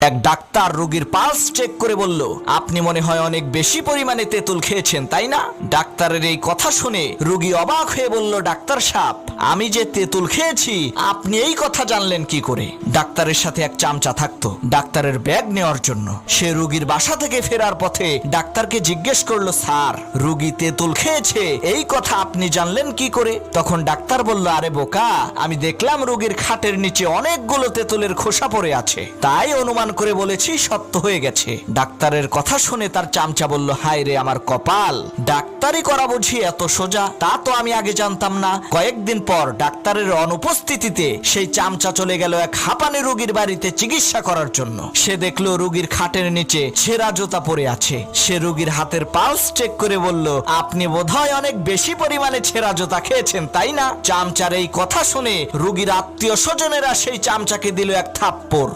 এক ডাক্তার রোগীর pulse check করে বলল, আপনি মনে হয় অনেক বেশি পরিমাণে তেঁতুল খেয়েছেন, তাই না? ডাক্তারের এই কথা শুনে রোগী অবাক হয়ে বলল, ডাক্তার সাহেব, আমি যে তেঁতুল খেয়েছি আপনি এই কথা জানলেন কি করে? ডাক্তারের সাথে এক চামচা থাকতো ডাক্তারের ব্যাগ নেওয়ার জন্য। সে রোগীর বাসা থেকে ফেরার পথে ডাক্তারকে জিজ্ঞেস করলো, স্যার, রোগী তেঁতুল খেয়েছে এই কথা আপনি জানলেন কি করে? তখন ডাক্তার বলল, আরে বোকা, আমি দেখলাম রোগীর খাটের নিচে অনেকগুলো তেঁতুলের খোসা পড়ে আছে, তাই অনুমান করে বলেছি সত্য হয়ে গেছে। ডাক্তারের কথা শুনে তার চামচা বলল, হায় রে আমার কপাল, ডাক্তারি করা বুঝি এত সোজা? তা তো আমি আগে জানতাম না। কয়েকদিন পর ডাক্তারের অনুপস্থিতিতে সেই চামচা চলে গেল এক হাঁপানি রোগীর বাড়িতে চিকিৎসা করার জন্য। সে দেখলো রোগীর খাটের নিচে ছেঁড়া জুতা পড়ে আছে। সে রোগীর হাতের পালস চেক করে বলল, আপনি বোধহয় অনেক বেশি পরিমাণে ছেঁড়া জুতা খেয়েছেন, তাই না? চামচার এই কথা শুনে রোগীর আত্মীয় স্বজনেরা সেই চামচাকে দিল এক থাপ্পড়।